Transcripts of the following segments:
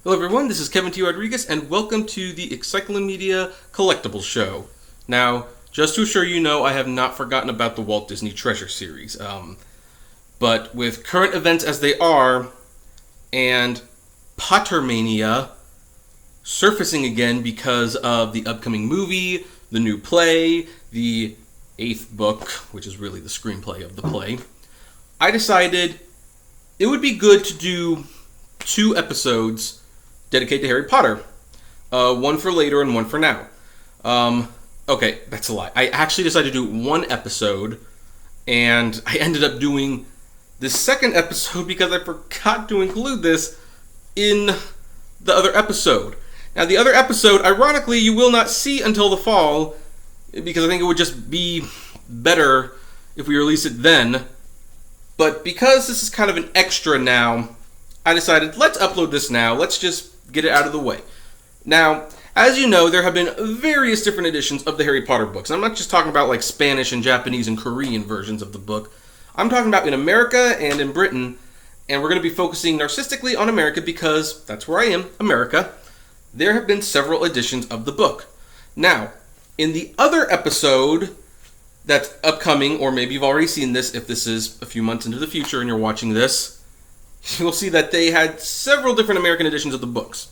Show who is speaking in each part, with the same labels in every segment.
Speaker 1: Hello everyone, this is Kevin T. Rodriguez, and welcome to the Encyclomedia Collectibles Show. Now, just to assure you know, I have not forgotten about the Walt Disney Treasure series. But with current events as they are, and Pottermania surfacing again because of the upcoming movie, the new play, the 8th book, which is really the screenplay of the play, I decided it would be good to do 2 episodes dedicated to Harry Potter. One for later and one for now. Okay, that's a lie. I actually decided to do 1 episode, and I ended up doing the 2nd episode because I forgot to include this in the other episode. Now, the other episode, ironically, you will not see until the fall, because I think it would just be better if we release it then. But because this is kind of an extra now, I decided, let's upload this now. Let's just get it out of the way. Now, as you know, there have been various different editions of the Harry Potter books. I'm not just talking about like Spanish and Japanese and Korean versions of the book. I'm talking about in America and in Britain, and we're going to be focusing narcissistically on America because that's where I am, America. There have been several editions of the book. Now, in the other episode that's upcoming, or maybe you've already seen this if this is a few months into the future and you're watching this, you'll see that they had several different American editions of the books.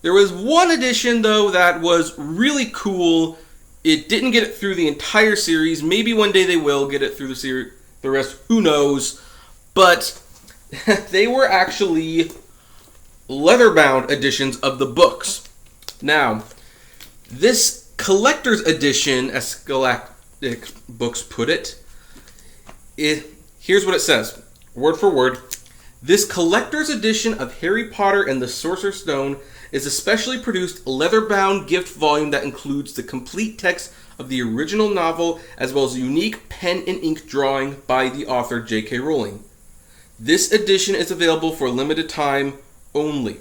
Speaker 1: There was one edition, though, that was really cool. It didn't get it through the entire series. Maybe one day they will get it through the rest. Who knows? But they were actually leatherbound editions of the books. Now, this collector's edition, as Scholastic Books put it, here's what it says, word for word. This collector's edition of Harry Potter and the Sorcerer'S Stone is a specially produced leather-bound gift volume that includes the complete text of the original novel as well as a unique pen and ink drawing by the author J.K. Rowling. This edition is available for a limited time only.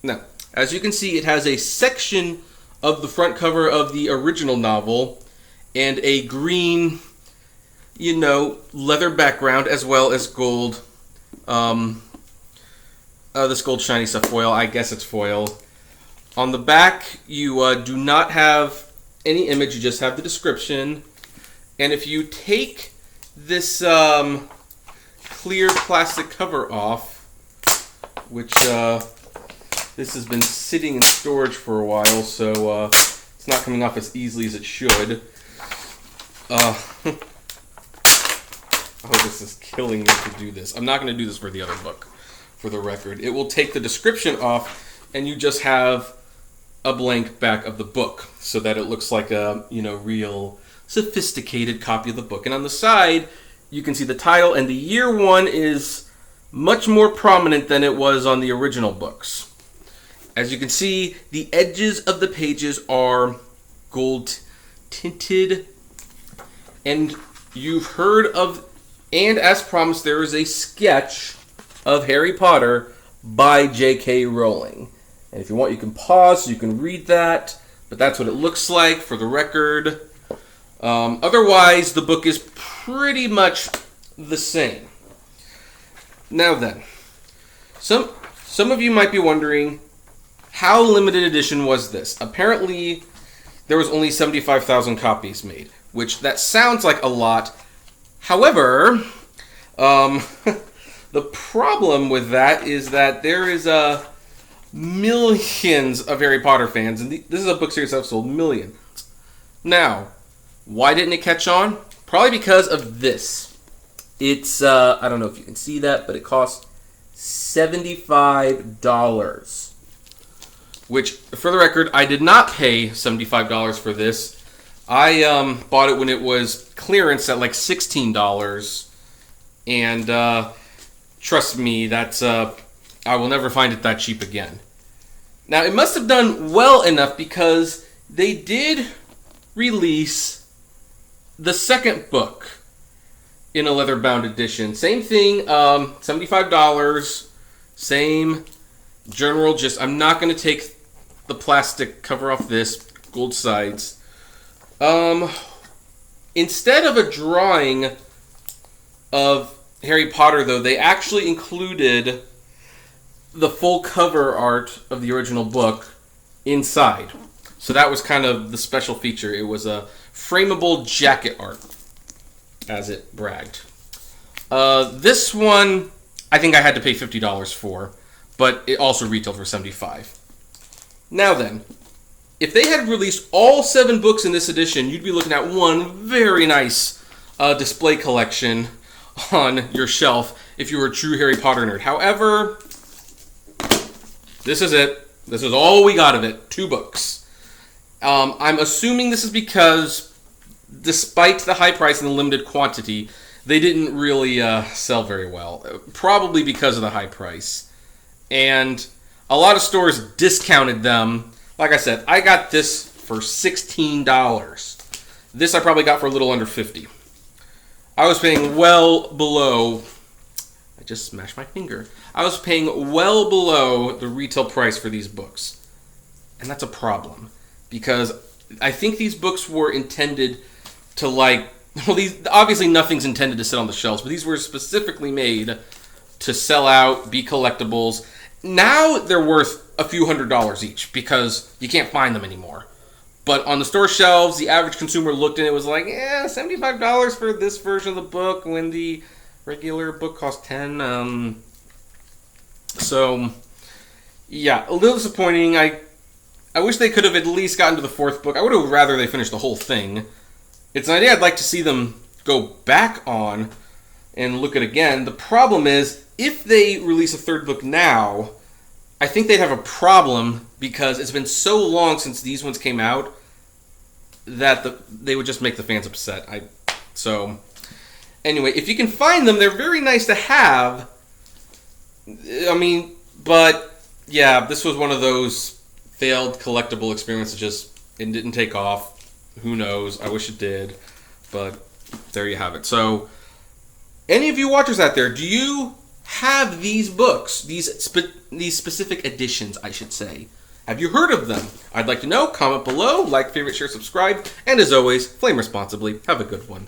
Speaker 1: Now, as you can see, it has a section of the front cover of the original novel and a green, leather background as well as gold. This gold shiny stuff foil. I guess it's foil. On the back, you do not have any image. You just have the description. And if you take this clear plastic cover off, which this has been sitting in storage for a while, so it's not coming off as easily as it should. Oh, this is killing me to do this. I'm not going to do this for the other book, for the record. It will take the description off, and you just have a blank back of the book, so that it looks like a, real sophisticated copy of the book. And on the side, you can see the title, and the year 1 is much more prominent than it was on the original books. As you can see, the edges of the pages are gold tinted, and you've heard of, and as promised, there is a sketch of Harry Potter by J.K. Rowling. And if you want, you can pause so you can read that, but that's what it looks like for the record. Otherwise, the book is pretty much the same. Now then, some of you might be wondering, how limited edition was this? Apparently, there was only 75,000 copies made, which that sounds like a lot. However, the problem with that is that there is millions of Harry Potter fans, and this is a book series that sold millions. Now, why didn't it catch on? Probably because of this. It's, I don't know if you can see that, but it costs $75. Which, for the record, I did not pay $75 for this. I bought it when it was clearance at like $16. And trust me, that's I will never find it that cheap again. Now, it must have done well enough because they did release the 2nd book in a leather-bound edition. Same thing, $75, same general gist. I'm not going to take the plastic cover off this, gold sides. Instead of a drawing of Harry Potter, though, they actually included the full cover art of the original book inside. So that was kind of the special feature. It was a frameable jacket art, as it bragged. This one, I think I had to pay $50 for, but it also retailed for $75. Now then, if they had released all 7 books in this edition, you'd be looking at one very nice display collection on your shelf if you were a true Harry Potter nerd. However, this is it. This is all we got of it. 2 books. I'm assuming this is because, despite the high price and the limited quantity, they didn't really sell very well. Probably because of the high price. And a lot of stores discounted them. Like I said, I got this for $16. This I probably got for a little under $50. I was paying well below... I just smashed my finger. I was paying well below the retail price for these books. And that's a problem. Because I think these books were intended to, like... Well, these obviously nothing's intended to sit on the shelves, but these were specifically made to sell out, be collectibles. Now they're worth a few $100s each because you can't find them anymore. But on the store shelves, the average consumer looked and it was like, $75 for this version of the book when the regular book cost $10. So, yeah, a little disappointing. I wish they could have at least gotten to the 4th book. I would have rather they finished the whole thing. It's an idea I'd like to see them go back on and look at again. The problem is, if they release a 3rd book now, I think they'd have a problem because it's been so long since these ones came out that they would just make the fans upset. So, anyway, if you can find them, they're very nice to have. I mean, but, yeah, this was one of those failed collectible experiences. It didn't take off. Who knows? I wish it did. But there you have it. So, any of you watchers out there, do you have these books? These specific editions, I should say. Have you heard of them? I'd like to know. Comment below. Like, favorite, share, subscribe. And as always, flame responsibly. Have a good one.